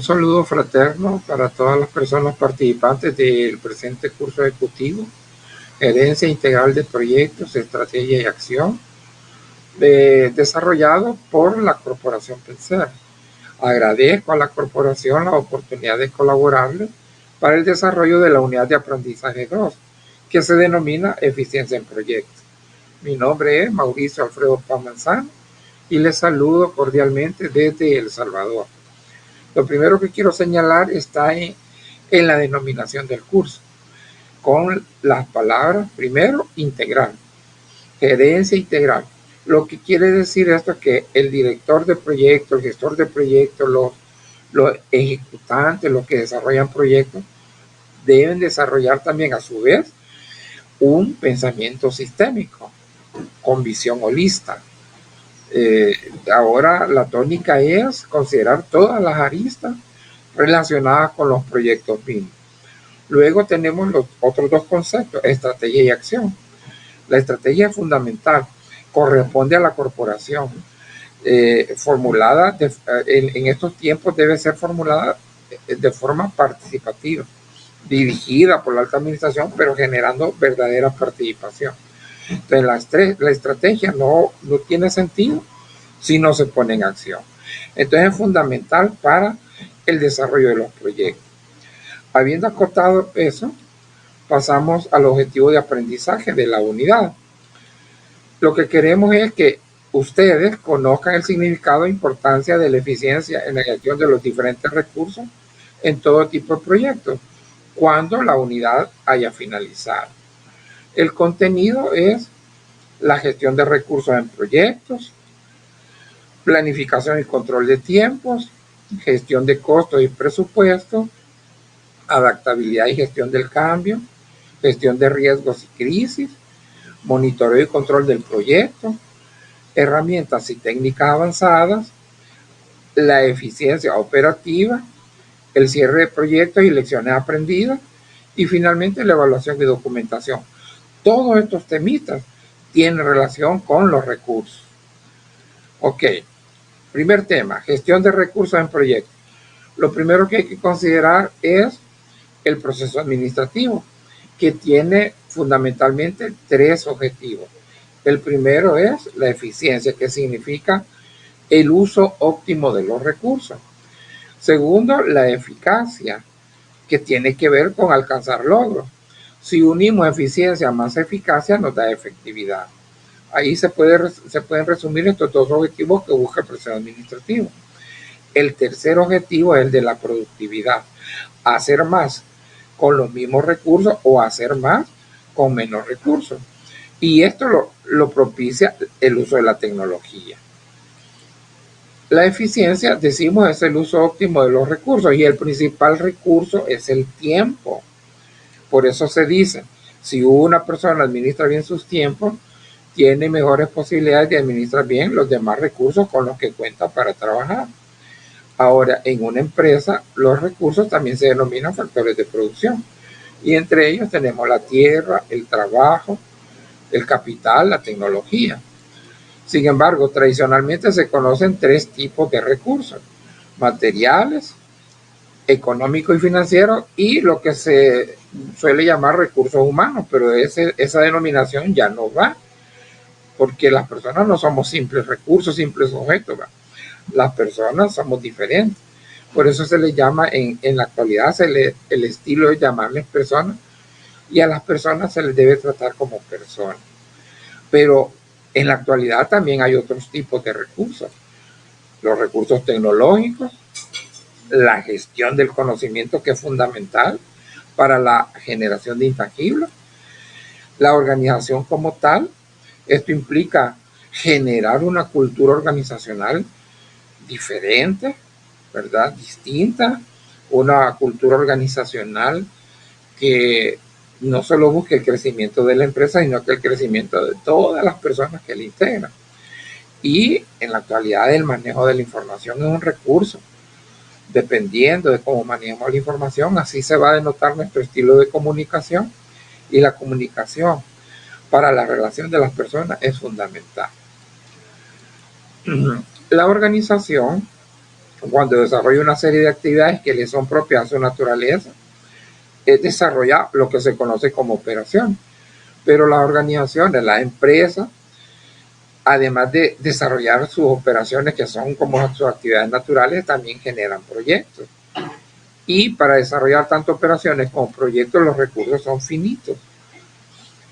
saludo fraterno para todas las personas participantes del presente curso ejecutivo, Gerencia Integral de Proyectos, Estrategia y Acción, desarrollado por la Corporación Penser. Agradezco a la corporación la oportunidad de colaborarle para el desarrollo de la unidad de aprendizaje 2, que se denomina Eficiencia en Proyectos. Mi nombre es Mauricio Alfredo Pamanzano y les saludo cordialmente desde El Salvador. Lo primero que quiero señalar está en la denominación del curso, con las palabras, primero, integral, gerencia integral. Lo que quiere decir esto es que el director de proyecto, el gestor de proyectos, los ejecutantes, los que desarrollan proyectos, deben desarrollar también a su vez un pensamiento sistémico con visión holista. Ahora la tónica es considerar todas las aristas relacionadas con los proyectos BIM. Luego tenemos los otros dos conceptos, estrategia y acción. La estrategia es fundamental, corresponde a la corporación. Formulada en estos tiempos debe ser formulada de forma participativa, dirigida por la alta administración, pero generando verdadera participación. Entonces la estrategia no tiene sentido si no se pone en acción. Entonces es fundamental para el desarrollo de los proyectos. Habiendo acotado eso, pasamos al objetivo de aprendizaje de la unidad. Lo que queremos es que ustedes conozcan el significado e importancia de la eficiencia en la gestión de los diferentes recursos en todo tipo de proyectos, cuando la unidad haya finalizado. El contenido es la gestión de recursos en proyectos, planificación y control de tiempos, gestión de costos y presupuestos, adaptabilidad y gestión del cambio, gestión de riesgos y crisis, monitoreo y control del proyecto, herramientas y técnicas avanzadas, la eficiencia operativa, el cierre de proyectos y lecciones aprendidas, y finalmente la evaluación y documentación. Todos estos temitas tienen relación con los recursos. Ok, primer tema, gestión de recursos en proyectos. Lo primero que hay que considerar es el proceso administrativo, que tiene fundamentalmente tres objetivos. El primero es la eficiencia, que significa el uso óptimo de los recursos. Segundo, la eficacia, que tiene que ver con alcanzar logros. Si unimos eficiencia más eficacia, nos da efectividad. Ahí se pueden resumir estos dos objetivos que busca el proceso administrativo. El tercer objetivo es el de la productividad. Hacer más con los mismos recursos o hacer más con menos recursos. Y esto lo propicia el uso de la tecnología. La eficiencia, decimos, es el uso óptimo de los recursos y el principal recurso es el tiempo. Por eso se dice, si una persona administra bien sus tiempos, tiene mejores posibilidades de administrar bien los demás recursos con los que cuenta para trabajar. Ahora, en una empresa, los recursos también se denominan factores de producción. Y entre ellos tenemos la tierra, el trabajo, el capital, la tecnología. Sin embargo, tradicionalmente se conocen tres tipos de recursos: materiales, económicos y financieros, y lo que se suele llamar recursos humanos, pero esa denominación ya no va, porque las personas no somos simples recursos, simples objetos, ¿va? Las personas somos diferentes. Por eso se les llama, en la actualidad, el estilo de llamarles personas, y a las personas se les debe tratar como personas. Pero en la actualidad también hay otros tipos de recursos. Los recursos tecnológicos, la gestión del conocimiento, que es fundamental para la generación de intangibles, la organización como tal. Esto implica generar una cultura organizacional diferente, ¿verdad? Distinta, una cultura organizacional que no solo busque el crecimiento de la empresa, sino que el crecimiento de todas las personas que la integran. Y en la actualidad el manejo de la información es un recurso. Dependiendo de cómo manejemos la información, así se va a denotar nuestro estilo de comunicación, y la comunicación para la relación de las personas es fundamental. La organización cuando desarrolla una serie de actividades que le son propias a su naturaleza, es desarrollar lo que se conoce como operación. Pero las organizaciones, las empresas, además de desarrollar sus operaciones que son como sus actividades naturales, también generan proyectos. Y para desarrollar tanto operaciones como proyectos, los recursos son finitos.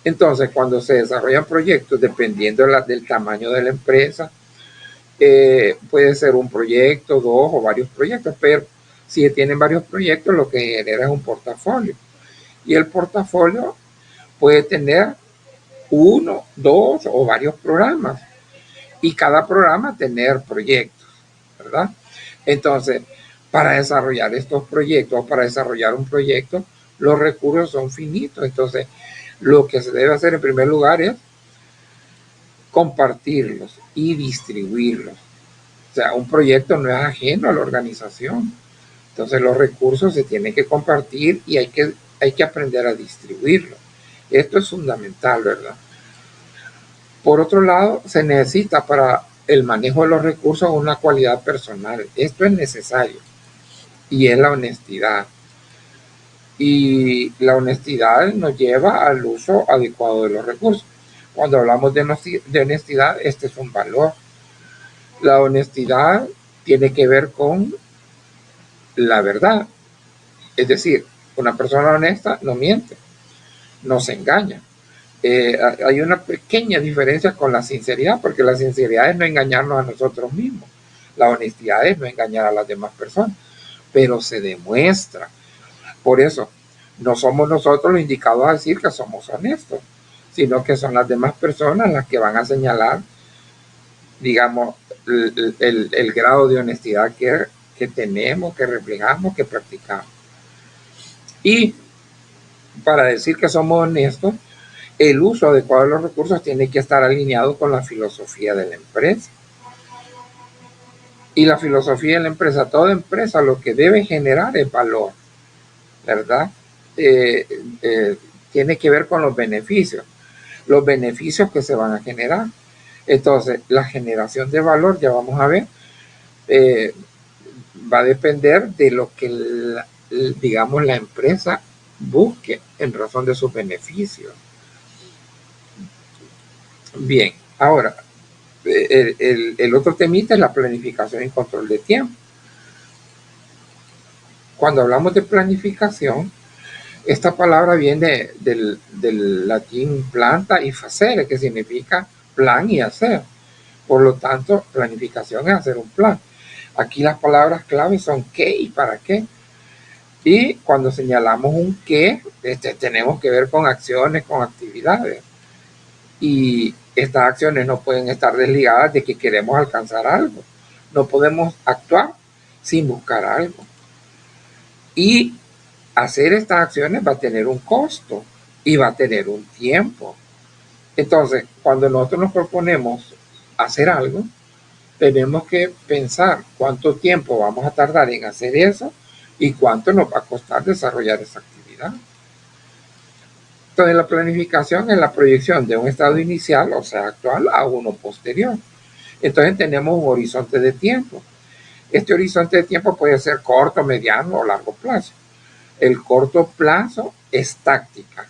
Entonces, cuando se desarrollan proyectos, dependiendo del tamaño de la empresa, puede ser un proyecto, dos o varios proyectos, pero si tienen varios proyectos, lo que genera es un portafolio. Y el portafolio puede tener uno, dos o varios programas. Y cada programa tener proyectos, ¿verdad? Entonces, para desarrollar estos proyectos, para desarrollar un proyecto, los recursos son finitos. Entonces, lo que se debe hacer en primer lugar es compartirlos y distribuirlos. O sea, un proyecto no es ajeno a la organización. Entonces, los recursos se tienen que compartir y hay que aprender a distribuirlos. Esto es fundamental, ¿verdad? Por otro lado, se necesita para el manejo de los recursos una cualidad personal. Esto es necesario y es la honestidad. Y la honestidad nos lleva al uso adecuado de los recursos. Cuando hablamos de honestidad, este es un valor. La honestidad tiene que ver con la verdad. Es decir, una persona honesta no miente, no se engaña. Hay una pequeña diferencia con la sinceridad, porque la sinceridad es no engañarnos a nosotros mismos. La honestidad es no engañar a las demás personas, pero se demuestra. Por eso, no somos nosotros los indicados a decir que somos honestos, sino que son las demás personas las que van a señalar, digamos, el grado de honestidad que tenemos, que reflejamos, que practicamos. Y para decir que somos honestos, el uso adecuado de los recursos tiene que estar alineado con la filosofía de la empresa. Y la filosofía de la empresa, toda empresa lo que debe generar es valor, ¿verdad? Tiene que ver con los beneficios que se van a generar. Entonces, la generación de valor, ya vamos a ver, va a depender de lo que, digamos, la empresa busque en razón de sus beneficios. Bien, ahora, el otro temita es la planificación y control de tiempo. Cuando hablamos de planificación, esta palabra viene del latín planta y facere, que significa plan y hacer. Por lo tanto, planificación es hacer un plan. Aquí las palabras clave son qué y para qué. Y cuando señalamos un qué, tenemos que ver con acciones, con actividades. Y estas acciones no pueden estar desligadas de que queremos alcanzar algo. No podemos actuar sin buscar algo. Y hacer estas acciones va a tener un costo y va a tener un tiempo. Entonces, cuando nosotros nos proponemos hacer algo, tenemos que pensar cuánto tiempo vamos a tardar en hacer eso y cuánto nos va a costar desarrollar esa actividad. Entonces, la planificación es la proyección de un estado inicial, o sea, actual, a uno posterior. Entonces, tenemos un horizonte de tiempo. Este horizonte de tiempo puede ser corto, mediano o largo plazo. El corto plazo es táctica.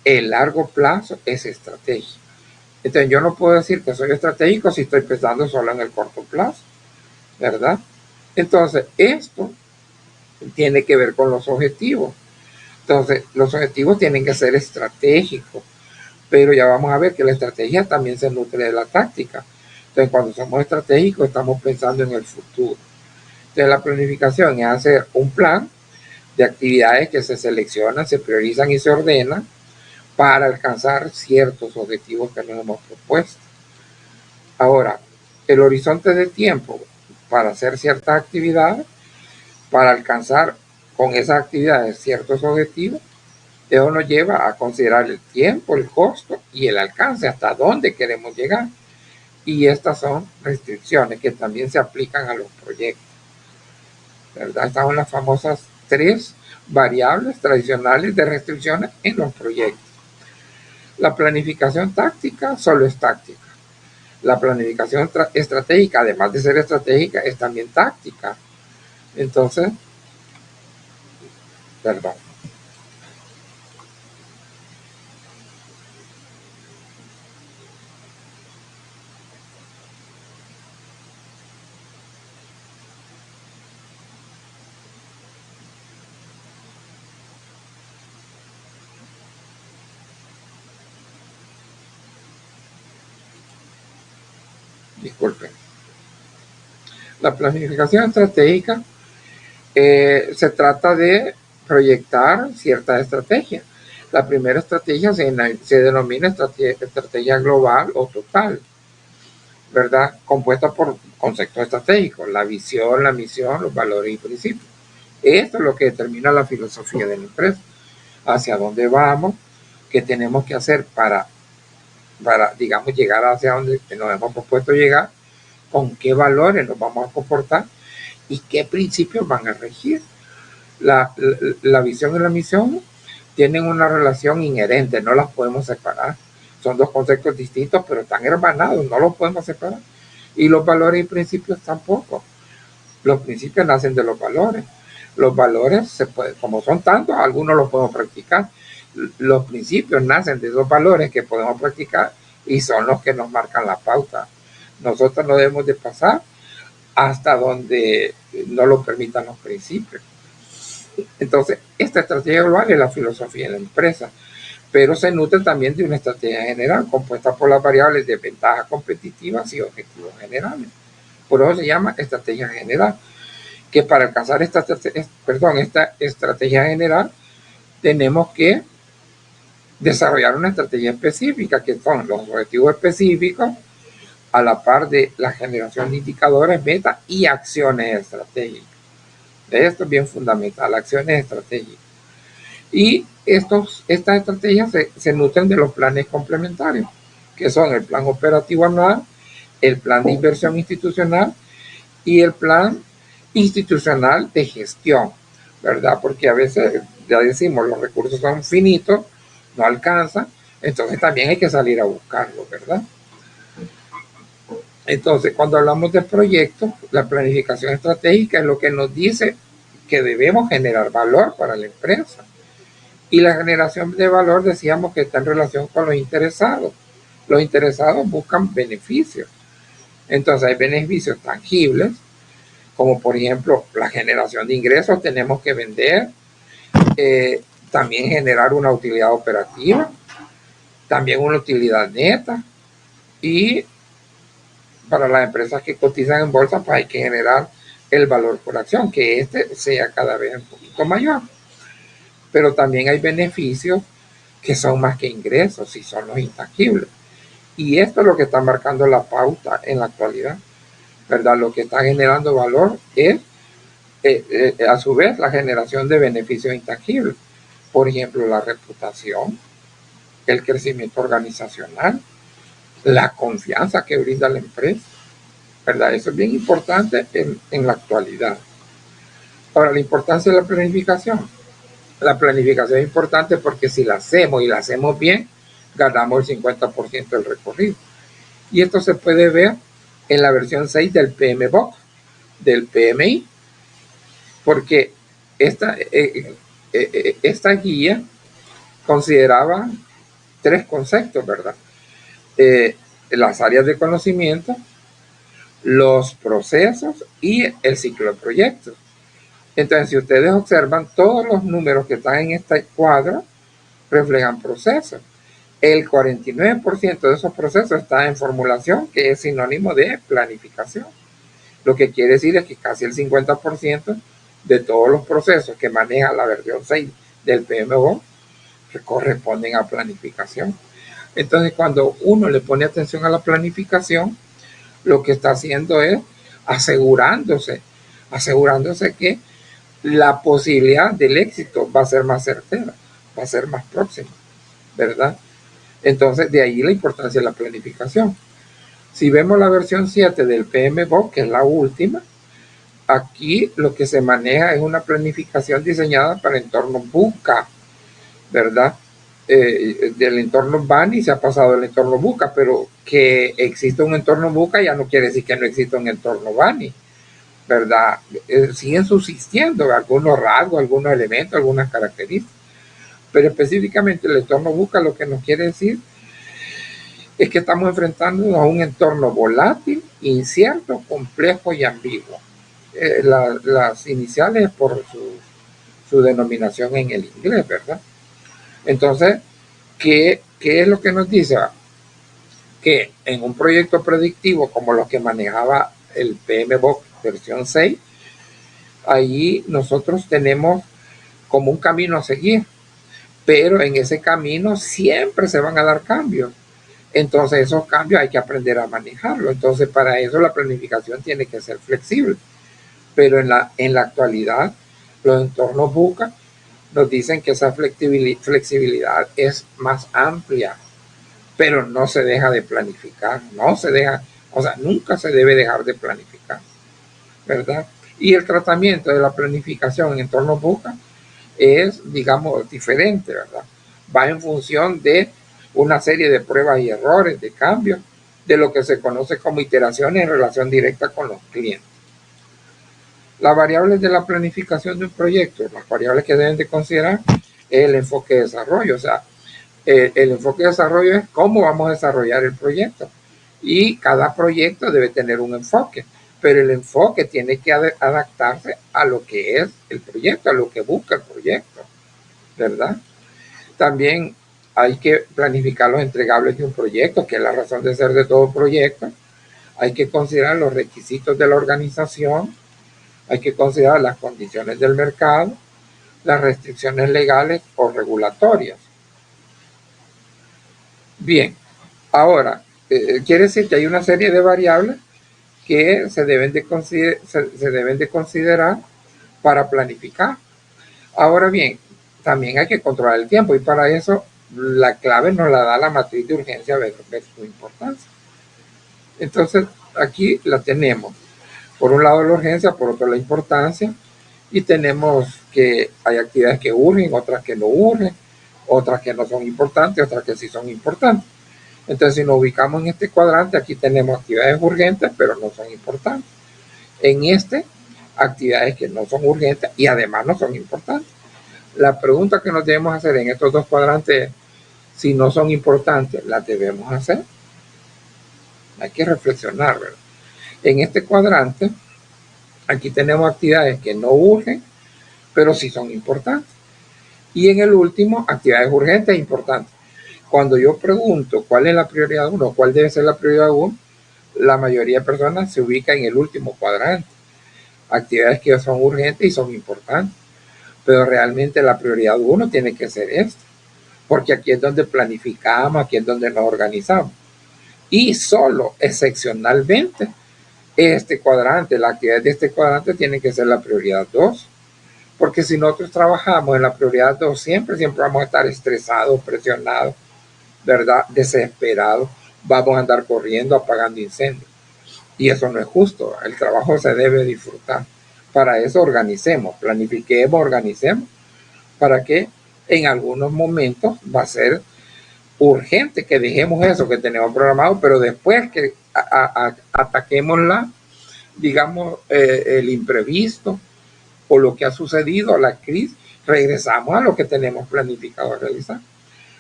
El largo plazo es estrategia. Entonces, yo no puedo decir que soy estratégico si estoy pensando solo en el corto plazo, ¿verdad? Entonces, esto tiene que ver con los objetivos. Entonces, los objetivos tienen que ser estratégicos, pero ya vamos a ver que la estrategia también se nutre de la táctica. Entonces, cuando somos estratégicos, estamos pensando en el futuro. Entonces, la planificación es hacer un plan de actividades que se seleccionan, se priorizan y se ordenan para alcanzar ciertos objetivos que nos hemos propuesto. Ahora, el horizonte de tiempo para hacer ciertas actividades, para alcanzar con esas actividades ciertos objetivos, eso nos lleva a considerar el tiempo, el costo y el alcance, hasta dónde queremos llegar. Y estas son restricciones que también se aplican a los proyectos, ¿verdad? Estas son las famosas 3 variables tradicionales de restricciones en los proyectos. La planificación táctica solo es táctica. La planificación estratégica, además de ser estratégica, es también táctica. Entonces, perdón. Disculpen. La planificación estratégica se trata de proyectar ciertas estrategias. La primera estrategia se denomina estrategia global o total, ¿verdad? Compuesta por conceptos estratégicos, la visión, la misión, los valores y principios. Esto es lo que determina la filosofía de la empresa, hacia dónde vamos, qué tenemos que hacer para digamos, llegar hacia donde nos hemos propuesto llegar, con qué valores nos vamos a comportar y qué principios van a regir. La visión y la misión tienen una relación inherente, no las podemos separar. Son dos conceptos distintos, pero están hermanados, no los podemos separar. Y los valores y principios tampoco. Los principios nacen de los valores. Los valores, como son tantos, algunos los podemos practicar. Los principios nacen de esos valores que podemos practicar y son los que nos marcan la pauta. Nosotros no debemos de pasar hasta donde no lo permitan los principios. Entonces, esta estrategia global es la filosofía de la empresa, pero se nutre también de una estrategia general compuesta por las variables de ventajas competitivas y objetivos generales. Por eso se llama estrategia general, que para alcanzar esta estrategia general tenemos que desarrollar una estrategia específica, que son los objetivos específicos, a la par de la generación de indicadores, metas y acciones estratégicas. Esto es bien fundamental, acciones estratégicas. Y estas estrategias se nutren de los planes complementarios, que son el plan operativo anual, el plan de inversión institucional y el plan institucional de gestión, ¿verdad? Porque a veces, ya decimos, los recursos son finitos, no alcanzan, entonces también hay que salir a buscarlos, ¿verdad? Entonces, cuando hablamos de proyectos, la planificación estratégica es lo que nos dice que debemos generar valor para la empresa. Y la generación de valor, decíamos que está en relación con los interesados. Los interesados buscan beneficios. Entonces hay beneficios tangibles, como por ejemplo la generación de ingresos, tenemos que vender, también generar una utilidad operativa, también una utilidad neta, y para las empresas que cotizan en bolsa, pues hay que generar el valor por acción, que este sea cada vez un poquito mayor. Pero también hay beneficios que son más que ingresos y son los intangibles. Y esto es lo que está marcando la pauta en la actualidad, ¿verdad? Lo que está generando valor es, a su vez, la generación de beneficios intangibles. Por ejemplo, la reputación, el crecimiento organizacional, la confianza que brinda la empresa, ¿verdad? Eso es bien importante en la actualidad. Ahora, la importancia de la planificación. La planificación es importante porque si la hacemos y la hacemos bien, ganamos el 50% del recorrido. Y esto se puede ver en la versión 6 del PMBOK, del PMI, porque esta guía consideraba tres conceptos, ¿verdad? Las áreas de conocimiento, los procesos y el ciclo de proyectos. Entonces, si ustedes observan, todos los números que están en este cuadro reflejan procesos. El 49% de esos procesos está en formulación, que es sinónimo de planificación. Lo que quiere decir es que casi el 50% de todos los procesos que maneja la versión 6 del PMO corresponden a planificación. Entonces, cuando uno le pone atención a la planificación, lo que está haciendo es asegurándose que la posibilidad del éxito va a ser más certera, va a ser más próxima, ¿verdad? Entonces, de ahí la importancia de la planificación. Si vemos la versión 7 del PMBOK, que es la última, aquí lo que se maneja es una planificación diseñada para entornos VUCA, ¿verdad? Del entorno BANI se ha pasado al entorno VUCA, pero que existe un entorno VUCA ya no quiere decir que no exista un entorno BANI. ¿verdad? Siguen subsistiendo algunos rasgos, algunos elementos, algunas características. Pero específicamente el entorno VUCA lo que nos quiere decir es que estamos enfrentándonos a un entorno volátil, incierto, complejo y ambiguo. Las iniciales por su denominación en el inglés, ¿verdad? Entonces, ¿qué es lo que nos dice? Que en un proyecto predictivo como los que manejaba el PMBOK versión 6, ahí nosotros tenemos como un camino a seguir, pero en ese camino siempre se van a dar cambios. Entonces esos cambios hay que aprender a manejarlo. Entonces para eso la planificación tiene que ser flexible. Pero en la actualidad los entornos VUCA nos dicen que esa flexibilidad es más amplia, pero no se deja de planificar, no se deja, o sea, nunca se debe dejar de planificar, ¿verdad? Y el tratamiento de la planificación en entornos VUCA es, digamos, diferente, ¿verdad? Va en función de una serie de pruebas y errores, de cambios, de lo que se conoce como iteraciones en relación directa con los clientes. Las variables de la planificación de un proyecto, las variables que deben de considerar es el enfoque de desarrollo, o sea, el enfoque de desarrollo es cómo vamos a desarrollar el proyecto y cada proyecto debe tener un enfoque, pero el enfoque tiene que adaptarse a lo que es el proyecto, a lo que busca el proyecto, ¿verdad? También hay que planificar los entregables de un proyecto, que es la razón de ser de todo proyecto. Hay que considerar los requisitos de la organización, hay que considerar las condiciones del mercado, las restricciones legales o regulatorias. Bien, ahora, quiere decir que hay una serie de variables que se deben de considerar para planificar. Ahora bien, también hay que controlar el tiempo y para eso la clave nos la da la matriz de urgencia versus importancia. Entonces, aquí la tenemos. Por un lado la urgencia, por otro la importancia, y tenemos que hay actividades que urgen, otras que no urgen, otras que no son importantes, otras que sí son importantes. Entonces, si nos ubicamos en este cuadrante, aquí tenemos actividades urgentes, pero no son importantes. En este, actividades que no son urgentes y además no son importantes. La pregunta que nos debemos hacer en estos dos cuadrantes, si no son importantes, las debemos hacer. Hay que reflexionar, ¿verdad? En este cuadrante, aquí tenemos actividades que no urgen, pero sí son importantes. Y en el último, actividades urgentes e importantes. Cuando yo pregunto cuál es la prioridad 1, cuál debe ser la prioridad 1, la mayoría de personas se ubica en el último cuadrante. Actividades que son urgentes y son importantes. Pero realmente la prioridad 1 tiene que ser esta. Porque aquí es donde planificamos, aquí es donde nos organizamos. Y solo excepcionalmente este cuadrante, la actividad de este cuadrante tiene que ser la prioridad 2. Porque si nosotros trabajamos en la prioridad 2, siempre vamos a estar estresados, presionados, ¿verdad? Desesperados. Vamos a andar corriendo, apagando incendios. Y eso no es justo. El trabajo se debe disfrutar. Para eso organicemos, planifiquemos, organicemos, para que en algunos momentos va a ser urgente que dejemos eso que tenemos programado, pero después que ataquemos digamos, el imprevisto o lo que ha sucedido, la crisis, regresamos a lo que tenemos planificado realizar.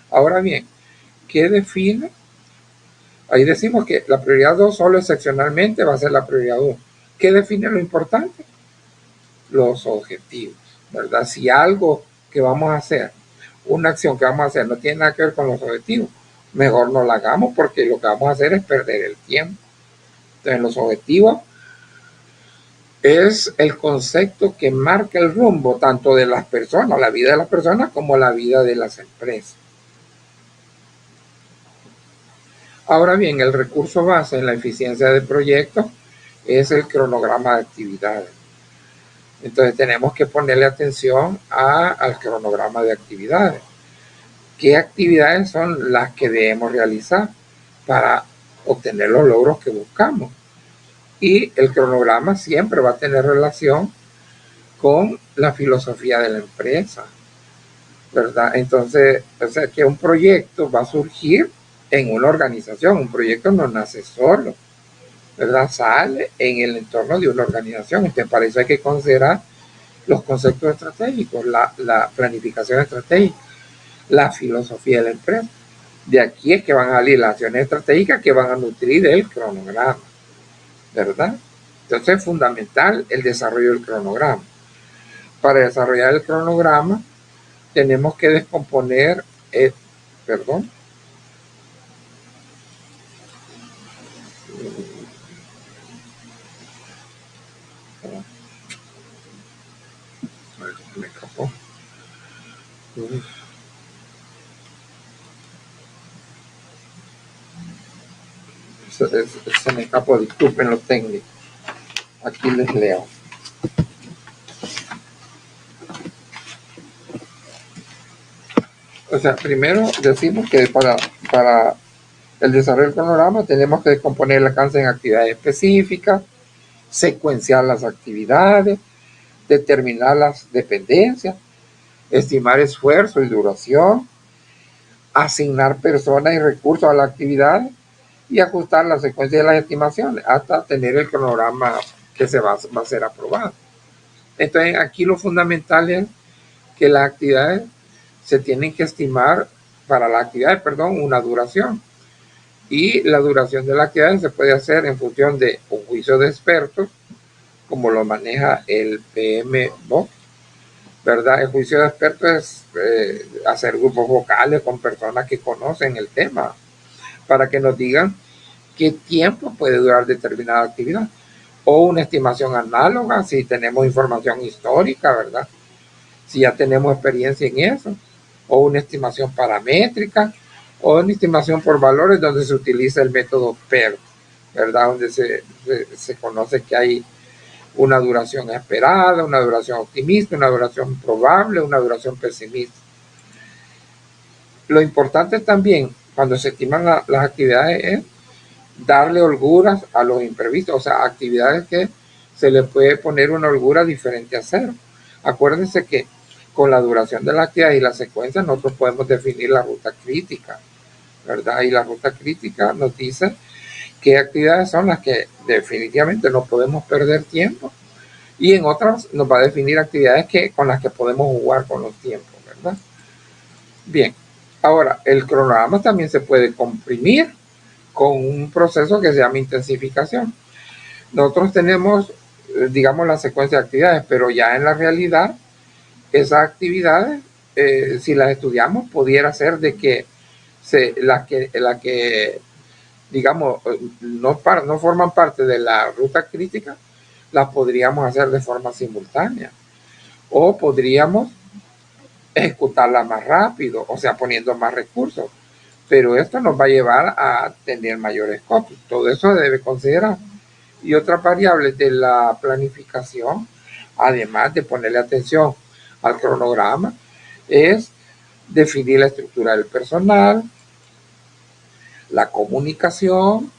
Ahora bien, ¿qué define? Ahí decimos que la prioridad 2 solo excepcionalmente va a ser la prioridad 1. ¿Qué define lo importante? Los objetivos, ¿verdad? Si algo que vamos a hacer, una acción que vamos a hacer no tiene nada que ver con los objetivos, mejor no la hagamos porque lo que vamos a hacer es perder el tiempo. Entonces los objetivos es el concepto que marca el rumbo tanto de las personas, la vida de las personas, como la vida de las empresas. Ahora bien, el recurso base en la eficiencia del proyecto es el cronograma de actividades. Entonces tenemos que ponerle atención al cronograma de actividades. ¿Qué actividades son las que debemos realizar para obtener los logros que buscamos? Y el cronograma siempre va a tener relación con la filosofía de la empresa, ¿verdad? Entonces, o sea, que un proyecto va a surgir en una organización, un proyecto no nace solo, ¿verdad? Sale en el entorno de una organización. Entonces, para eso hay que considerar los conceptos estratégicos, la planificación estratégica, la filosofía de la empresa. De aquí es que van a salir las acciones estratégicas que van a nutrir el cronograma, ¿verdad? Entonces es fundamental el desarrollo del cronograma. Para desarrollar el cronograma tenemos que descomponer, perdón, me escapó. Se me escapó, disculpen los técnicos. Aquí les leo. O sea, primero decimos que para el desarrollo del cronograma tenemos que descomponer el alcance en actividades específicas, secuenciar las actividades, determinar las dependencias, estimar esfuerzo y duración, asignar personas y recursos a la actividad y ajustar la secuencia de las estimaciones hasta tener el cronograma que va a ser aprobado. Entonces, aquí lo fundamental es que las actividades se tienen que estimar para la actividad, una duración. Y la duración de la actividad se puede hacer en función de un juicio de expertos, como lo maneja el PMBOK, ¿verdad? El juicio de expertos es hacer grupos vocales con personas que conocen el tema para que nos digan qué tiempo puede durar determinada actividad. O una estimación análoga si tenemos información histórica, ¿verdad? Si ya tenemos experiencia en eso. O una estimación paramétrica o una estimación por valores donde se utiliza el método PERT, ¿verdad? Donde se conoce que hay una duración esperada, una duración optimista, una duración probable, una duración pesimista. Lo importante también cuando se estiman las actividades es darle holguras a los imprevistos, o sea, actividades que se le puede poner una holgura diferente a cero. Acuérdense que con la duración de la actividad y la secuencia nosotros podemos definir la ruta crítica, ¿verdad? Y la ruta crítica nos dice qué actividades son las que definitivamente no podemos perder tiempo y en otras nos va a definir actividades con las que podemos jugar con los tiempos, ¿verdad? Bien, ahora el cronograma también se puede comprimir con un proceso que se llama intensificación. Nosotros tenemos, digamos, la secuencia de actividades, pero ya en la realidad, esas actividades, si las estudiamos, pudiera ser de que las que digamos, no forman parte de la ruta crítica, las podríamos hacer de forma simultánea. O podríamos ejecutarla más rápido, o sea, poniendo más recursos. Pero esto nos va a llevar a tener mayores costos. Todo eso se debe considerar. Y otras variables de la planificación, además de ponerle atención al cronograma, es definir la estructura del personal, la comunicación,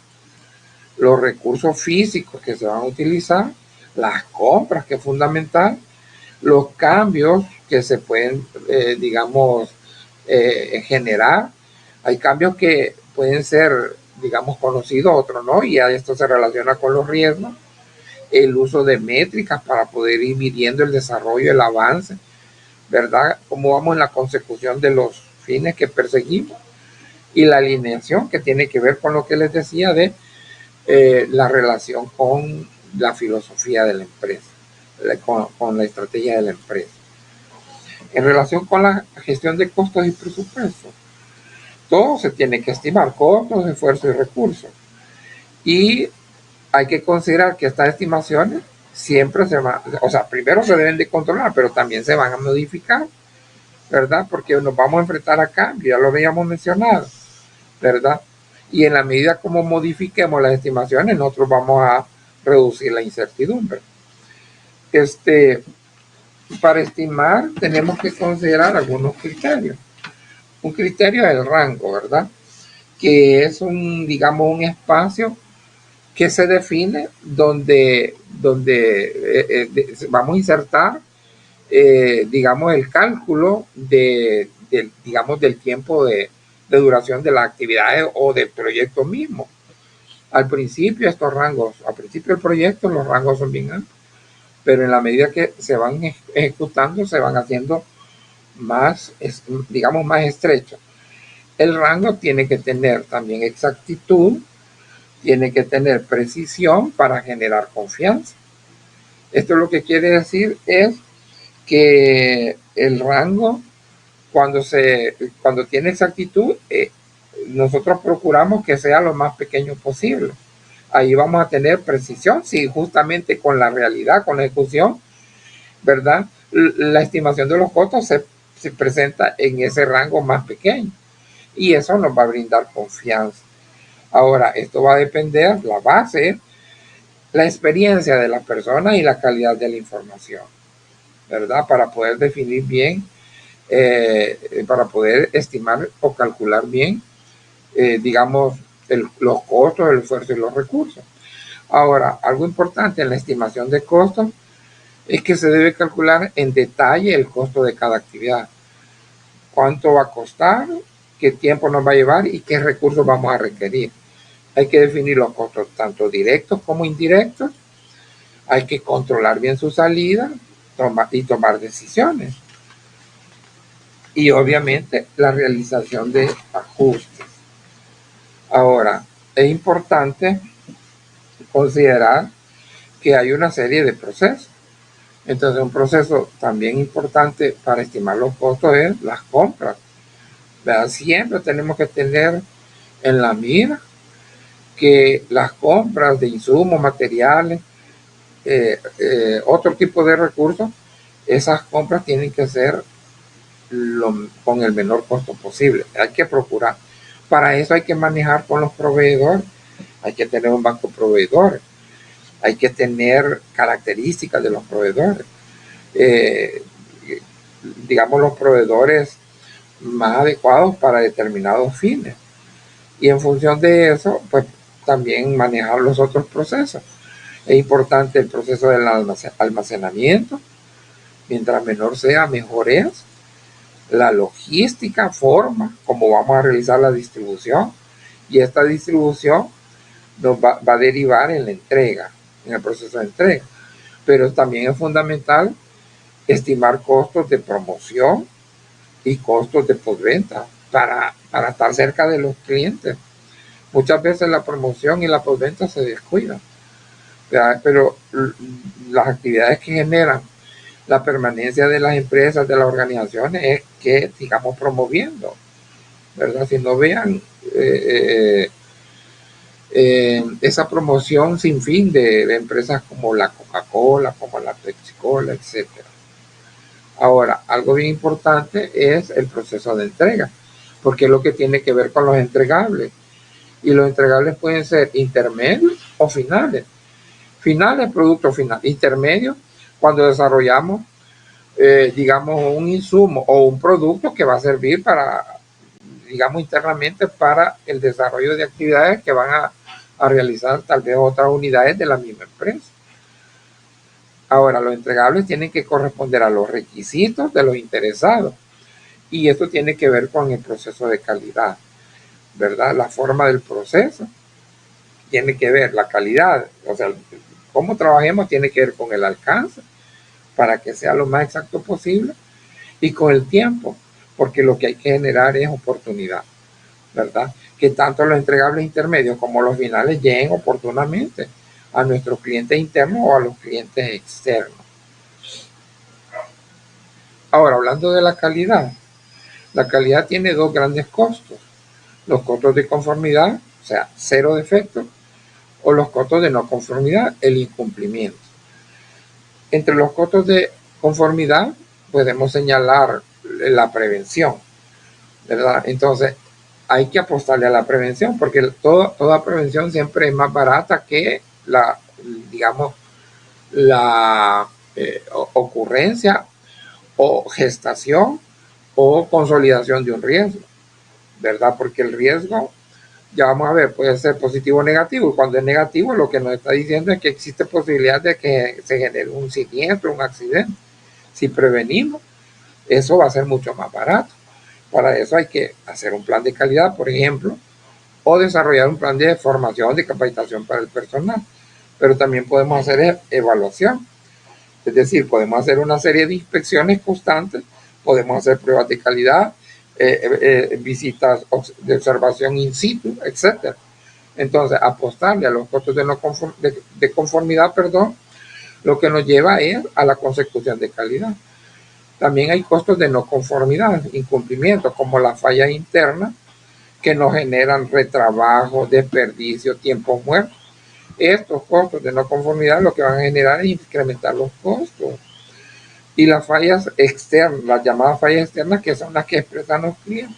los recursos físicos que se van a utilizar, las compras, que es fundamental, los cambios que se pueden, digamos, generar. Hay cambios que pueden ser, digamos, conocidos, otros no, y a esto se relaciona con los riesgos, el uso de métricas para poder ir midiendo el desarrollo, el avance, ¿verdad? Cómo vamos en la consecución de los fines que perseguimos y la alineación que tiene que ver con lo que les decía de la relación con la filosofía de la empresa, con la estrategia de la empresa. En relación con la gestión de costos y presupuestos, todo se tiene que estimar, costos, esfuerzos y recursos. Y hay que considerar que estas estimaciones siempre se van, o sea, primero se deben de controlar, pero también se van a modificar, ¿verdad? Porque nos vamos a enfrentar a cambios, ya lo habíamos mencionado, ¿verdad? Y en la medida como modifiquemos las estimaciones, nosotros vamos a reducir la incertidumbre. Para estimar tenemos que considerar algunos criterios. Un criterio es el rango, ¿verdad? Que es digamos, un espacio que se define donde vamos a insertar, digamos, el cálculo digamos, del tiempo de duración de las actividades o del proyecto mismo. Al principio estos rangos, al principio del proyecto los rangos son bien amplios, pero en la medida que se van ejecutando se van haciendo más, digamos, más estrechos. El rango tiene que tener también exactitud, tiene que tener precisión para generar confianza. Esto lo que quiere decir es que el rango, cuando tiene exactitud, nosotros procuramos que sea lo más pequeño posible. Ahí vamos a tener precisión, sí, justamente con la realidad, con la ejecución, ¿verdad? La estimación de los costos se presenta en ese rango más pequeño y eso nos va a brindar confianza. Ahora, esto va a depender, la base, la experiencia de la persona y la calidad de la información, ¿verdad? Para poder definir bien, para poder estimar o calcular bien, digamos, los costos, el esfuerzo y los recursos. Ahora, algo importante en la estimación de costos es que se debe calcular en detalle el costo de cada actividad. Cuánto va a costar, qué tiempo nos va a llevar y qué recursos vamos a requerir. Hay que definir los costos tanto directos como indirectos. Hay que controlar bien su salida y tomar decisiones. Y obviamente la realización de ajustes. Ahora, es importante considerar que hay una serie de procesos. Entonces, un proceso también importante para estimar los costos es las compras. ¿Verdad? Siempre tenemos que tener en la mira que las compras de insumos, materiales, otro tipo de recursos, esas compras tienen que ser con el menor costo posible. Hay que procurar. Para eso hay que manejar con los proveedores. Hay que tener un banco de proveedores. Hay que tener características de los proveedores. Digamos, los proveedores más adecuados para determinados fines. Y en función de eso, pues también manejar los otros procesos. Es importante el proceso del almacenamiento. Mientras menor sea, mejor es. La logística, forma, cómo vamos a realizar la distribución. Y esta distribución nos va a derivar en la entrega, en el proceso de entrega. Pero también es fundamental estimar costos de promoción y costos de postventa para estar cerca de los clientes. Muchas veces la promoción y la postventa se descuidan, ¿verdad? Pero las actividades que generan la permanencia de las empresas, de las organizaciones, es que sigamos promoviendo, ¿verdad? Si no vean esa promoción sin fin de empresas como la Coca-Cola, como la Pepsi-Cola, etc. Ahora, algo bien importante es el proceso de entrega, porque es lo que tiene que ver con los entregables. Y los entregables pueden ser intermedios o finales. Finales, producto final. Intermedios, cuando desarrollamos, digamos, un insumo o un producto que va a servir para, digamos, internamente para el desarrollo de actividades que van a realizar tal vez otras unidades de la misma empresa. Ahora, los entregables tienen que corresponder a los requisitos de los interesados. Y esto tiene que ver con el proceso de calidad, ¿verdad? La forma del proceso tiene que ver la calidad, o sea, cómo trabajemos tiene que ver con el alcance para que sea lo más exacto posible y con el tiempo, porque lo que hay que generar es oportunidad, ¿verdad? Que tanto los entregables intermedios como los finales lleguen oportunamente a nuestros clientes internos o a los clientes externos. Ahora, hablando de la calidad tiene dos grandes costos: los costos de conformidad, o sea, cero defectos, o los costos de no conformidad, el incumplimiento. Entre los costos de conformidad podemos señalar la prevención, ¿verdad? Entonces, hay que apostarle a la prevención porque toda prevención siempre es más barata que la, digamos, la ocurrencia o gestación o consolidación de un riesgo, ¿verdad? Porque el riesgo, ya vamos a ver, puede ser positivo o negativo. Cuando es negativo, lo que nos está diciendo es que existe posibilidad de que se genere un siniestro, un accidente. Si prevenimos, eso va a ser mucho más barato. Para eso hay que hacer un plan de calidad, por ejemplo, o desarrollar un plan de formación, de capacitación para el personal. Pero también podemos hacer evaluación, es decir, podemos hacer una serie de inspecciones constantes, podemos hacer pruebas de calidad, visitas de observación in situ, etc. Entonces, apostarle a los costos de conformidad, perdón, lo que nos lleva es a la consecución de calidad. También hay costos de no conformidad, incumplimiento, como las fallas internas, que nos generan retrabajo, desperdicio, tiempo muerto. Estos costos de no conformidad lo que van a generar es incrementar los costos. Y las fallas externas, las llamadas fallas externas, que son las que expresan los clientes,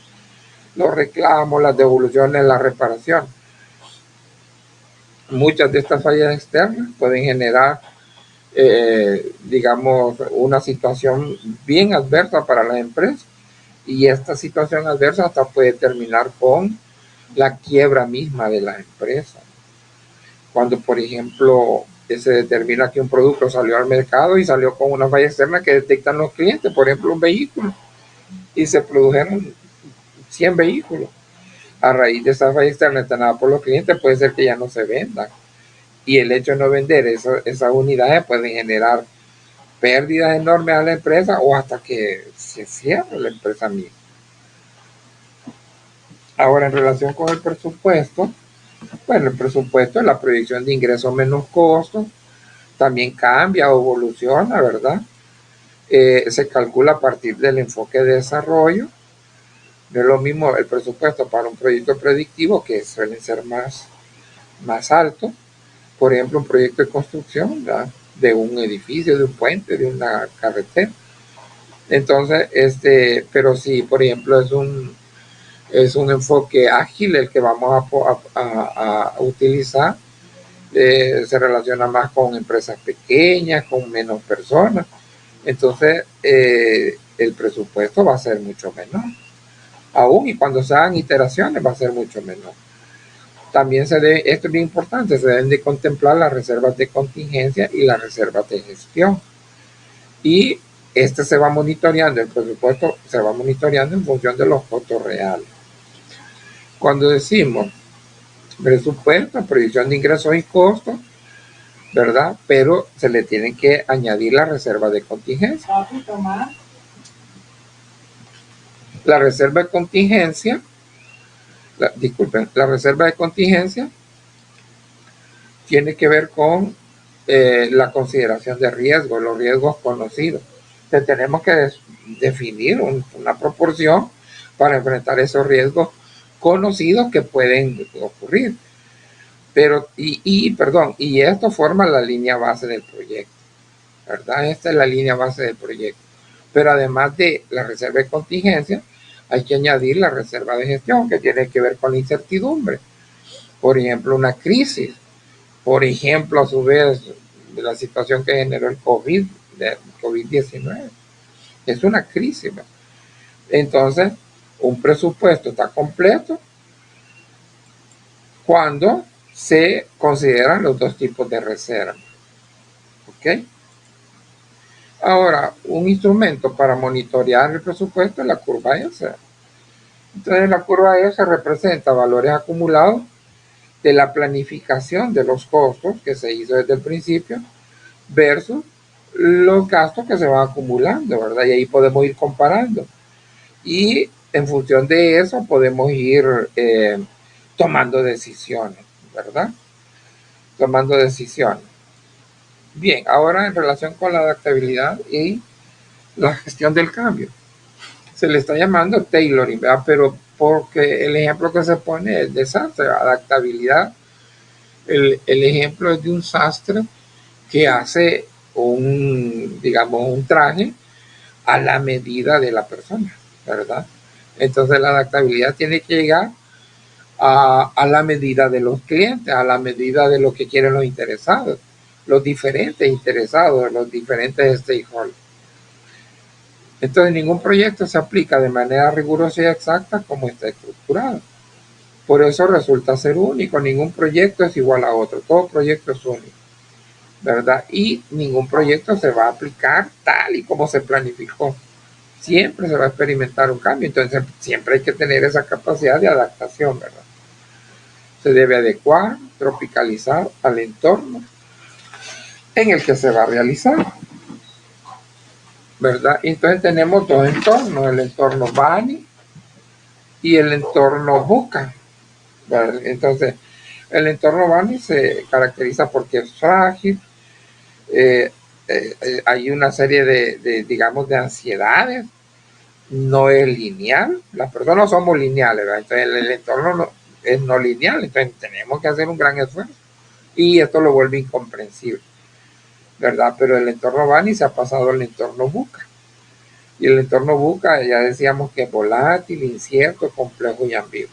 los reclamos, las devoluciones, la reparación. Muchas de estas fallas externas pueden generar, digamos, una situación bien adversa para las empresas, y esta situación adversa hasta puede terminar con la quiebra misma de la empresa. Cuando, por ejemplo, se determina que un producto salió al mercado y salió con una falla externa que detectan los clientes, por ejemplo, un vehículo, y se produjeron 100 vehículos. A raíz de esa falla externa instalada por los clientes, puede ser que ya no se vendan. Y el hecho de no vender esas unidades puede generar pérdidas enormes a la empresa o hasta que se cierre la empresa misma. Ahora, en relación con el presupuesto, bueno, el presupuesto es la proyección de ingresos menos costos, también cambia o evoluciona, ¿verdad? Se calcula a partir del enfoque de desarrollo. No es lo mismo el presupuesto para un proyecto predictivo, que suelen ser más altos. Por ejemplo, un proyecto de construcción, ¿verdad?, de un edificio, de un puente, de una carretera. Entonces, pero si, por ejemplo, es un enfoque ágil el que vamos a utilizar, se relaciona más con empresas pequeñas, con menos personas. Entonces, el presupuesto va a ser mucho menor. Aún y cuando se hagan iteraciones, va a ser mucho menor. También esto es bien importante, se deben de contemplar las reservas de contingencia y las reservas de gestión. Y se va monitoreando, el presupuesto se va monitoreando en función de los costos reales. Cuando decimos presupuesto, previsión de ingresos y costos, ¿verdad? Pero se le tienen que añadir la reserva de contingencia. La reserva de contingencia, la reserva de contingencia tiene que ver con la consideración de riesgos, los riesgos conocidos. Entonces tenemos que definir una proporción para enfrentar esos riesgos conocidos que pueden ocurrir. Pero, y esto forma la línea base del proyecto, ¿verdad? Esta es la línea base del proyecto. Pero además de la reserva de contingencia, hay que añadir la reserva de gestión, que tiene que ver con la incertidumbre. Por ejemplo, una crisis. Por ejemplo, a su vez, de la situación que generó el COVID-19. Es una crisis, ¿no? Entonces, un presupuesto está completo cuando se consideran los dos tipos de reserva. ¿Ok? Ahora, un instrumento para monitorear el presupuesto es la curva S. Entonces, la curva S representa valores acumulados de la planificación de los costos que se hizo desde el principio versus los gastos que se van acumulando, ¿verdad? Y ahí podemos ir comparando. Y en función de eso podemos ir tomando decisiones, ¿verdad? Tomando decisiones. Bien, ahora en relación con la adaptabilidad y la gestión del cambio. Se le está llamando tailoring, ¿verdad? Pero porque el ejemplo que se pone es desastre, adaptabilidad. El ejemplo es de un sastre que hace digamos, un traje a la medida de la persona, ¿verdad? Entonces la adaptabilidad tiene que llegar a la medida de los clientes, a la medida de lo que quieren los interesados, los diferentes interesados, los diferentes stakeholders. Entonces ningún proyecto se aplica de manera rigurosa y exacta como está estructurado. Por eso resulta ser único, ningún proyecto es igual a otro, todo proyecto es único, ¿verdad? Y ningún proyecto se va a aplicar tal y como se planificó. Siempre se va a experimentar un cambio, entonces siempre hay que tener esa capacidad de adaptación, ¿verdad? Se debe adecuar, tropicalizar al entorno en el que se va a realizar, ¿verdad? Entonces tenemos dos entornos, el entorno Bani y el entorno Buca, ¿verdad? Entonces, el entorno Bani se caracteriza porque es frágil, hay una serie digamos, de ansiedades, no es lineal, las personas somos lineales, ¿verdad? Entonces el entorno es no lineal, entonces tenemos que hacer un gran esfuerzo y esto lo vuelve incomprensible, ¿verdad? Pero el entorno Bani se ha pasado al entorno Buca. Y el entorno Buca ya decíamos que es volátil, incierto, complejo y ambiguo.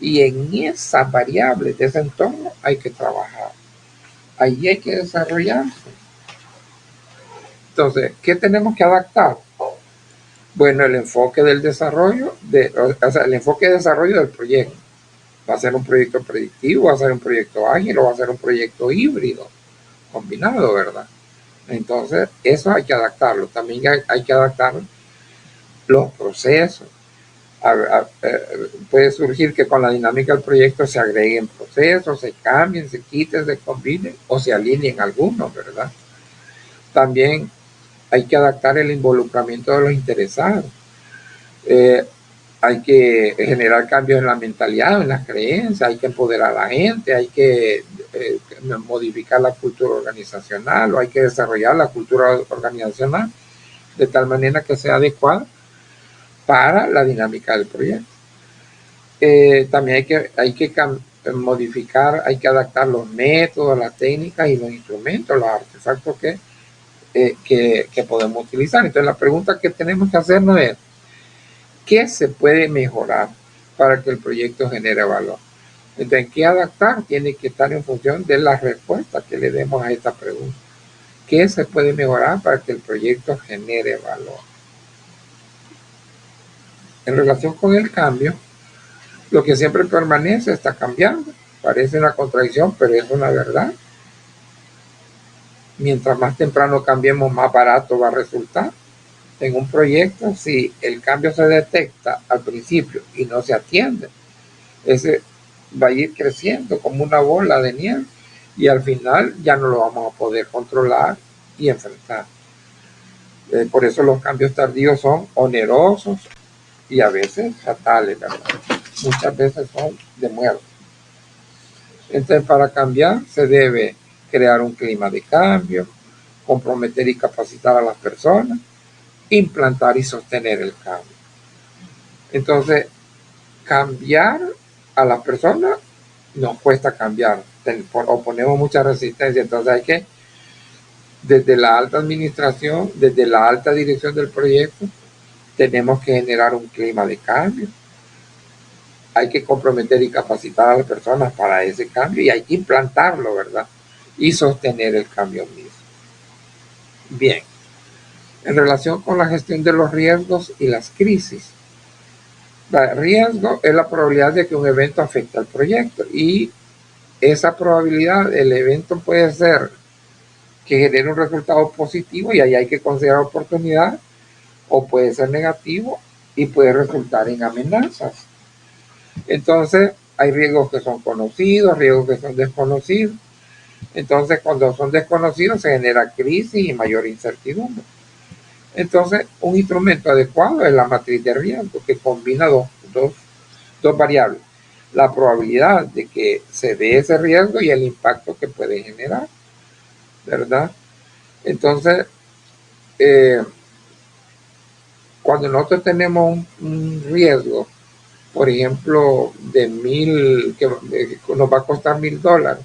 Y en esas variables de ese entorno hay que trabajar. Ahí hay que desarrollarse. Entonces, ¿qué tenemos que adaptar? Bueno, el enfoque del desarrollo, o sea, el enfoque de desarrollo del proyecto. Va a ser un proyecto predictivo, va a ser un proyecto ágil o va a ser un proyecto híbrido, combinado, ¿verdad? Entonces, eso hay que adaptarlo. También hay que adaptar los procesos. Puede surgir que con la dinámica del proyecto se agreguen procesos, se cambien, se quiten, se combinen o se alineen algunos, ¿verdad? También hay que adaptar el involucramiento de los interesados. Hay que generar cambios en la mentalidad, en las creencias, hay que empoderar a la gente, hay que modificar la cultura organizacional o hay que desarrollar la cultura organizacional de tal manera que sea adecuada para la dinámica del proyecto. También hay que modificar, hay que adaptar los métodos, las técnicas y los instrumentos, los artefactos que podemos utilizar. Entonces la pregunta que tenemos que hacernos es, ¿qué se puede mejorar para que el proyecto genere valor? Entonces, ¿qué adaptar? Tiene que estar en función de la respuesta que le demos a esta pregunta. ¿Qué se puede mejorar para que el proyecto genere valor? En relación con el cambio, lo que siempre permanece está cambiando. Parece una contradicción, pero es una verdad. Mientras más temprano cambiemos, más barato va a resultar. En un proyecto, si el cambio se detecta al principio y no se atiende, ese va a ir creciendo como una bola de nieve y al final ya no lo vamos a poder controlar y enfrentar. Por eso los cambios tardíos son onerosos y a veces fatales, ¿verdad? Muchas veces son de muerte. Entonces, para cambiar se debe crear un clima de cambio, comprometer y capacitar a las personas, implantar y sostener el cambio. Entonces, cambiar a las personas nos cuesta cambiar, oponemos mucha resistencia, entonces hay que, desde la alta administración, desde la alta dirección del proyecto, tenemos que generar un clima de cambio, hay que comprometer y capacitar a las personas para ese cambio y hay que implantarlo, ¿verdad? Y sostener el cambio mismo. Bien, en relación con la gestión de los riesgos y las crisis, el riesgo es la probabilidad de que un evento afecte al proyecto y esa probabilidad, el evento puede ser que genere un resultado positivo y ahí hay que considerar oportunidad, o puede ser negativo y puede resultar en amenazas. Entonces, hay riesgos que son conocidos, riesgos que son desconocidos. Entonces, cuando son desconocidos se genera crisis y mayor incertidumbre. Entonces, un instrumento adecuado es la matriz de riesgo, que combina dos variables. La probabilidad de que se dé ese riesgo y el impacto que puede generar, ¿verdad? Entonces, cuando nosotros tenemos un riesgo, por ejemplo, de que nos va a costar $1,000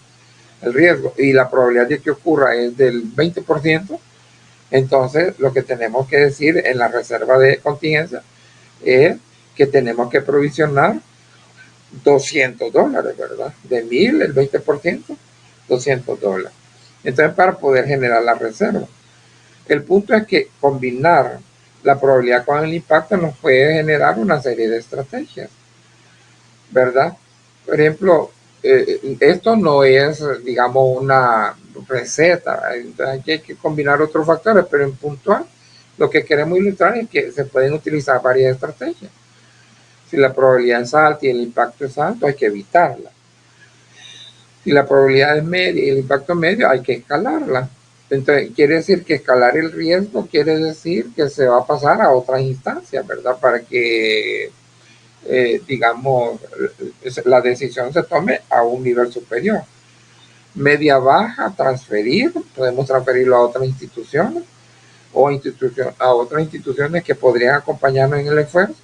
el riesgo, y la probabilidad de que ocurra es del 20%, entonces lo que tenemos que decir en la reserva de contingencia es que tenemos que provisionar $200, ¿verdad? De 1,000, el 20%, $200. Entonces, para poder generar la reserva. El punto es que combinar la probabilidad con el impacto nos puede generar una serie de estrategias, ¿verdad? Por ejemplo, esto no es, digamos, una receta, entonces hay que combinar otros factores, pero en puntual lo que queremos ilustrar es que se pueden utilizar varias estrategias. Si la probabilidad es alta y el impacto es alto, hay que evitarla. Si la probabilidad es media y el impacto es medio, hay que escalarla. Entonces, quiere decir que escalar el riesgo quiere decir que se va a pasar a otras instancias, ¿verdad? Para que, digamos, la decisión se tome a un nivel superior. Media baja, transferir, podemos transferirlo a otras instituciones o a otras instituciones que podrían acompañarnos en el esfuerzo.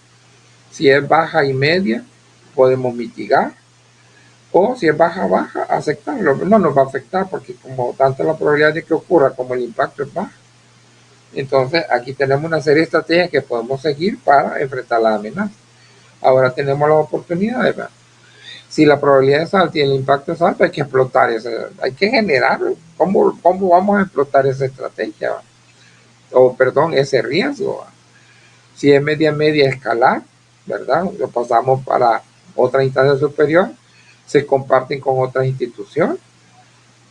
Si es baja y media, podemos mitigar. O si es baja, baja, aceptarlo. No nos va a afectar porque como tanto la probabilidad de que ocurra como el impacto es baja. Entonces aquí tenemos una serie de estrategias que podemos seguir para enfrentar las amenazas. Ahora tenemos las oportunidades. ¿Verdad? Si la probabilidad es alta y el impacto es alto, hay que explotar hay que generar cómo vamos a explotar esa estrategia, ¿verdad? O perdón, ese riesgo. ¿verdad? Si es media media, escalar, ¿verdad? Lo pasamos para otra instancia superior, se comparten con otras instituciones,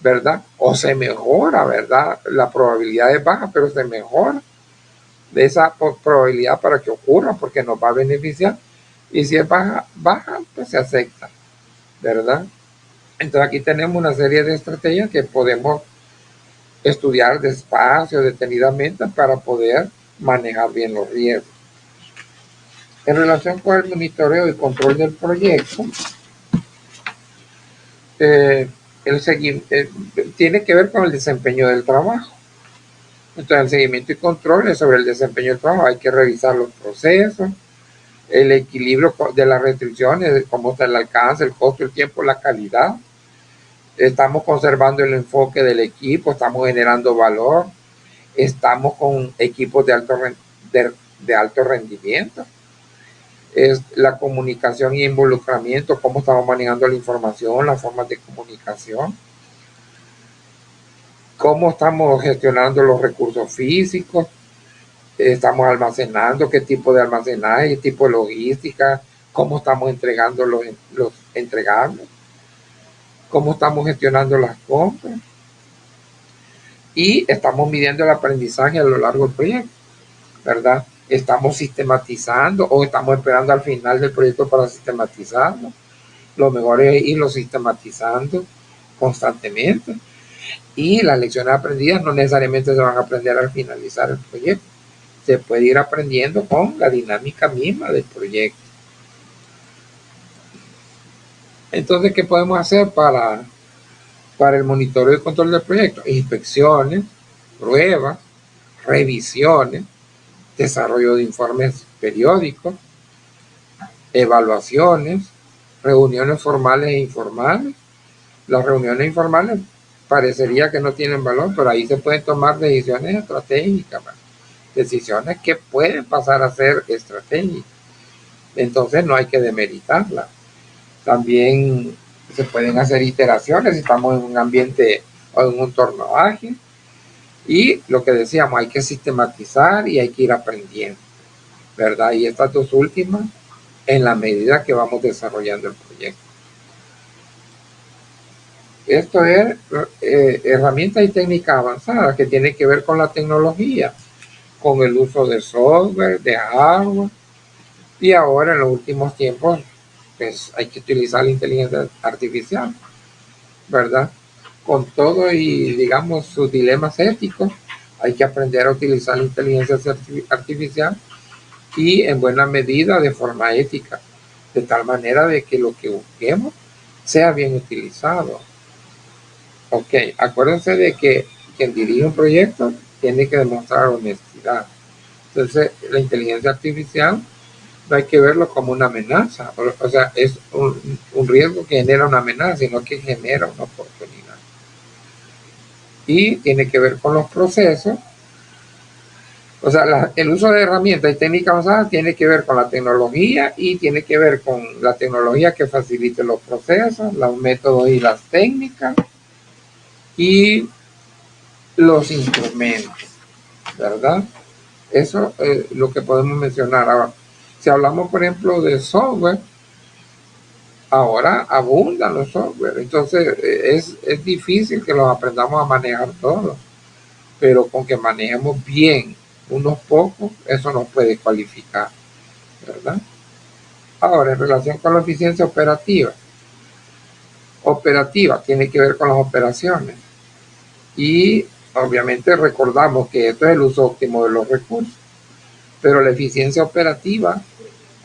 ¿verdad? O se mejora, ¿verdad? La probabilidad es baja, pero se mejora de esa probabilidad para que ocurra porque nos va a beneficiar. Y si es baja, baja, pues se acepta, ¿verdad? Entonces aquí tenemos una serie de estrategias que podemos estudiar despacio, detenidamente, para poder manejar bien los riesgos. En relación con el monitoreo y control del proyecto, tiene que ver con el desempeño del trabajo. Entonces, el seguimiento y control es sobre el desempeño del trabajo. Hay que revisar los procesos, el equilibrio de las restricciones, cómo está el alcance, el costo, el tiempo, la calidad. Estamos conservando el enfoque del equipo, estamos generando valor, estamos con equipos de alto rendimiento. Es la comunicación y involucramiento, cómo estamos manejando la información, las formas de comunicación, cómo estamos gestionando los recursos físicos, estamos almacenando, qué tipo de almacenaje, qué tipo de logística, cómo estamos entregando los entregables, cómo estamos gestionando las compras y estamos midiendo el aprendizaje a lo largo del proyecto, ¿verdad? Estamos sistematizando o estamos esperando al final del proyecto para sistematizarlo. Lo mejor es irlo sistematizando constantemente y las lecciones aprendidas no necesariamente se van a aprender al finalizar el proyecto. Se puede ir aprendiendo con la dinámica misma del proyecto. Entonces, ¿qué podemos hacer para el monitoreo y control del proyecto? Inspecciones, pruebas, revisiones, desarrollo de informes periódicos, evaluaciones, reuniones formales e informales. Las reuniones informales parecería que no tienen valor, pero ahí se pueden tomar decisiones estratégicas, decisiones que pueden pasar a ser estratégicas. Entonces no hay que demeritarlas. También se pueden hacer iteraciones si estamos en un ambiente o en un entorno ágil. Y lo que decíamos, hay que sistematizar y hay que ir aprendiendo, ¿verdad? Y estas dos últimas en la medida que vamos desarrollando el proyecto. Esto es herramientas y técnicas avanzadas que tienen que ver con la tecnología, con el uso de software, de hardware, y ahora en los últimos tiempos pues hay que utilizar la inteligencia artificial, ¿verdad? Con todo y digamos sus dilemas éticos, hay que aprender a utilizar la inteligencia artificial y en buena medida de forma ética, de tal manera de que lo que busquemos sea bien utilizado. Ok, acuérdense de que quien dirige un proyecto tiene que demostrar honestidad. Entonces, la inteligencia artificial no hay que verlo como una amenaza, o sea, es un riesgo que genera una amenaza, sino que genera una oportunidad. Y tiene que ver con los procesos, o sea, el uso de herramientas y técnicas avanzadas tiene que ver con la tecnología y tiene que ver con la tecnología que facilite los procesos, los métodos y las técnicas y los instrumentos, ¿verdad? Eso es lo que podemos mencionar. Ahora, si hablamos, por ejemplo, de software, ahora abundan los software, entonces es difícil que los aprendamos a manejar todos, pero con que manejemos bien unos pocos, eso nos puede cualificar, ¿verdad? Ahora, en relación con la eficiencia operativa, Operativa tiene que ver con las operaciones. Y obviamente recordamos que esto es el uso óptimo de los recursos. Pero la eficiencia operativa,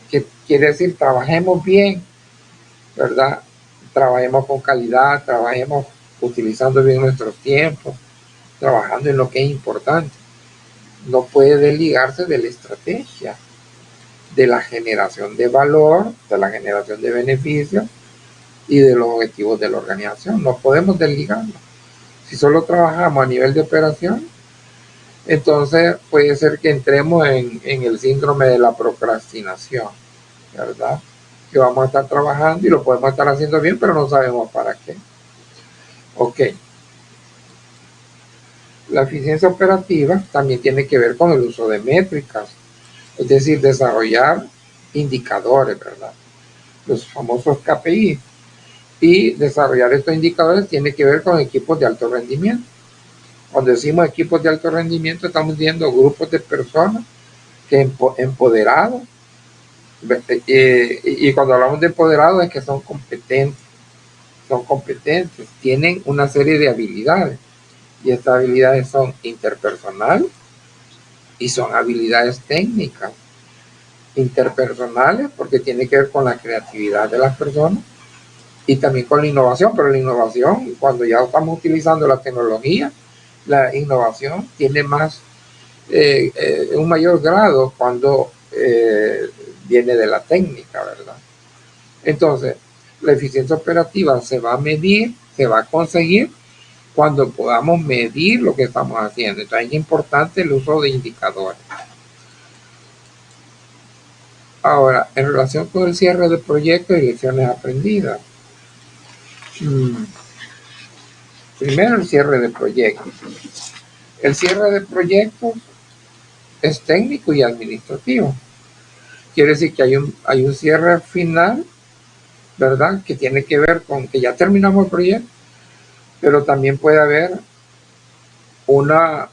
que quiere decir trabajemos bien, ¿verdad? Trabajemos con calidad, trabajemos utilizando bien nuestros tiempos, trabajando en lo que es importante. No puede desligarse de la estrategia, de la generación de valor, de la generación de beneficios y de los objetivos de la organización. No podemos desligarlo. Si solo trabajamos a nivel de operación, entonces puede ser que entremos en el síndrome de la procrastinación, ¿verdad? Que vamos a estar trabajando y lo podemos estar haciendo bien, pero no sabemos para qué. Ok. La eficiencia operativa también tiene que ver con el uso de métricas, es decir, desarrollar indicadores, ¿verdad? Los famosos KPI. Y desarrollar estos indicadores tiene que ver con equipos de alto rendimiento. Cuando decimos equipos de alto rendimiento, estamos diciendo grupos de personas que empoderados, y cuando hablamos de empoderados es que son competentes, tienen una serie de habilidades, y estas habilidades son interpersonales y son habilidades técnicas. Interpersonales porque tiene que ver con la creatividad de las personas y también con la innovación, pero la innovación, cuando ya estamos utilizando la tecnología, la innovación tiene un mayor grado cuando viene de la técnica, ¿verdad? Entonces, la eficiencia operativa se va a medir, se va a conseguir cuando podamos medir lo que estamos haciendo. Entonces es importante el uso de indicadores. Ahora, en relación con el cierre de proyectos y lecciones aprendidas. Primero, el cierre de proyectos. El cierre de proyectos es técnico y administrativo. Quiere decir que hay un cierre final, ¿verdad? Que tiene que ver con que ya terminamos el proyecto, pero también puede haber una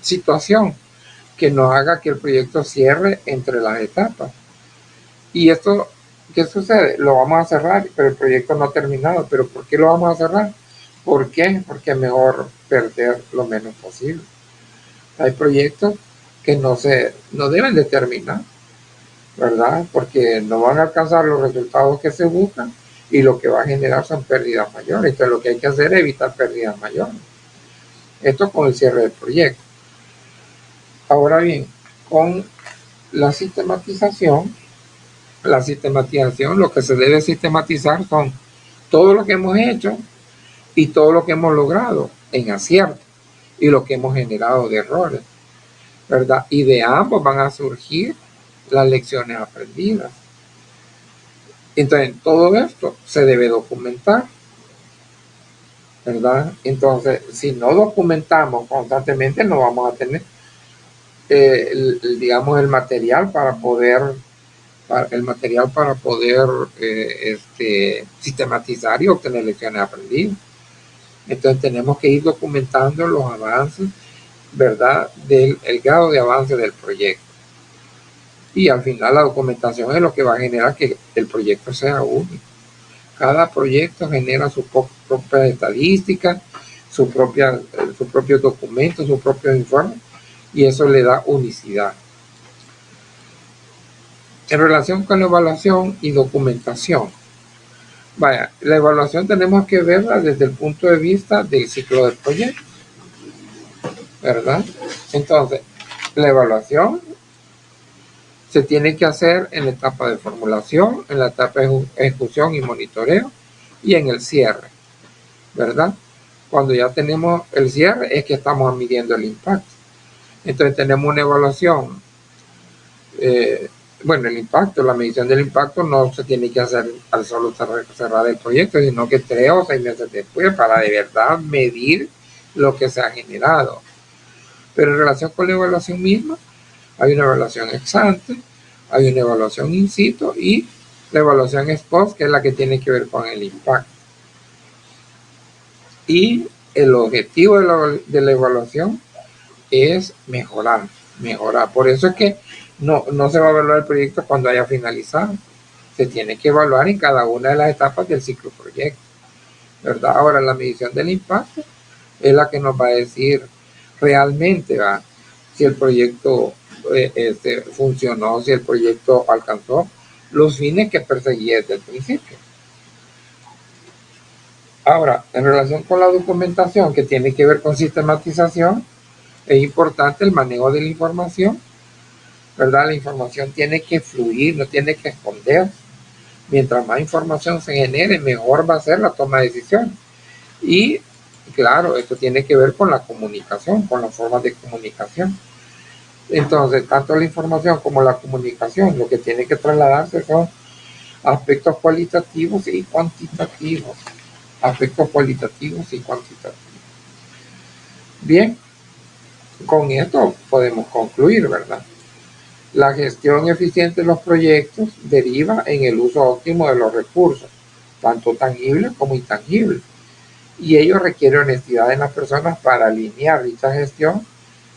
situación que nos haga que el proyecto cierre entre las etapas. Y esto, ¿qué sucede? Lo vamos a cerrar, pero el proyecto no ha terminado. ¿Pero por qué lo vamos a cerrar? ¿Por qué? Porque es mejor perder lo menos posible. Hay proyectos que no deben de terminar, ¿verdad? Porque no van a alcanzar los resultados que se buscan y lo que va a generar son pérdidas mayores. Entonces lo que hay que hacer es evitar pérdidas mayores. Esto con el cierre del proyecto. Ahora bien, con la sistematización, lo que se debe sistematizar son todo lo que hemos hecho y todo lo que hemos logrado en acierto y lo que hemos generado de errores, ¿verdad? Y de ambos van a surgir las lecciones aprendidas. Entonces, todo esto se debe documentar, ¿verdad? Entonces, si no documentamos constantemente, no vamos a tener, digamos, el material para poder sistematizar y obtener lecciones aprendidas. Entonces tenemos que ir documentando los avances, ¿verdad? El grado de avance del proyecto. Y al final la documentación es lo que va a generar que el proyecto sea único. Cada proyecto genera su propia estadística, su propio documento, su propio informe, y eso le da unicidad. En relación con la evaluación y documentación, vaya, la evaluación tenemos que verla desde el punto de vista del ciclo del proyecto, ¿verdad? Entonces, la evaluación se tiene que hacer en la etapa de formulación, en la etapa de ejecución y monitoreo y en el cierre, ¿verdad? Cuando ya tenemos el cierre es que estamos midiendo el impacto. Entonces tenemos una evaluación. El impacto, la medición del impacto no se tiene que hacer al solo cerrar el proyecto, sino que 3 o 6 meses después para de verdad medir lo que se ha generado. Pero en relación con la evaluación misma, hay una evaluación ex ante, hay una evaluación in situ y la evaluación ex post, que es la que tiene que ver con el impacto. Y el objetivo de la evaluación es mejorar. Por eso es que no se va a evaluar el proyecto cuando haya finalizado, se tiene que evaluar en cada una de las etapas del ciclo proyecto, ¿verdad? Ahora, la medición del impacto es la que nos va a decir realmente, ¿va?, si el proyecto funcionó, si el proyecto alcanzó los fines que perseguía desde el principio. Ahora, en relación con la documentación que tiene que ver con sistematización, es importante el manejo de la información, ¿verdad? La información tiene que fluir, no tiene que esconder. Mientras más información se genere, mejor va a ser la toma de decisiones. Y claro, esto tiene que ver con la comunicación, con las formas de comunicación. Entonces, tanto la información como la comunicación, lo que tiene que trasladarse son aspectos cualitativos y cuantitativos. Aspectos cualitativos y cuantitativos. Bien, con esto podemos concluir, ¿verdad? La gestión eficiente de los proyectos deriva en el uso óptimo de los recursos, tanto tangibles como intangibles. Y ello requiere honestidad en las personas para alinear dicha gestión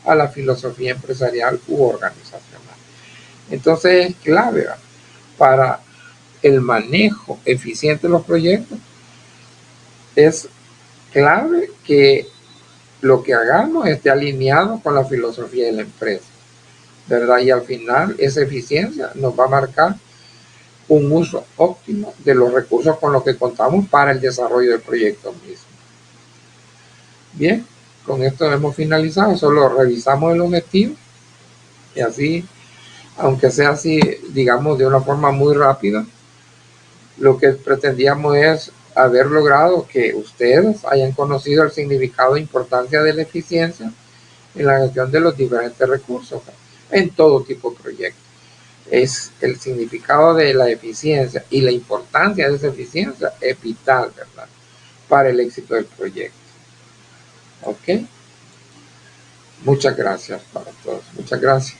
a la filosofía empresarial u organizacional. Entonces es clave, ¿verdad?, para el manejo eficiente de los proyectos. Es clave que lo que hagamos esté alineado con la filosofía de la empresa, ¿verdad? Y al final esa eficiencia nos va a marcar un uso óptimo de los recursos con los que contamos para el desarrollo del proyecto mismo. Bien, con esto hemos finalizado, solo revisamos el objetivo y así, aunque sea así, digamos, de una forma muy rápida, lo que pretendíamos es haber logrado que ustedes hayan conocido el significado e importancia de la eficiencia en la gestión de los diferentes recursos en todo tipo de proyectos. Es el significado de la eficiencia y la importancia de esa eficiencia es vital, ¿verdad?, para el éxito del proyecto. ¿Ok? Muchas gracias para todos. Muchas gracias.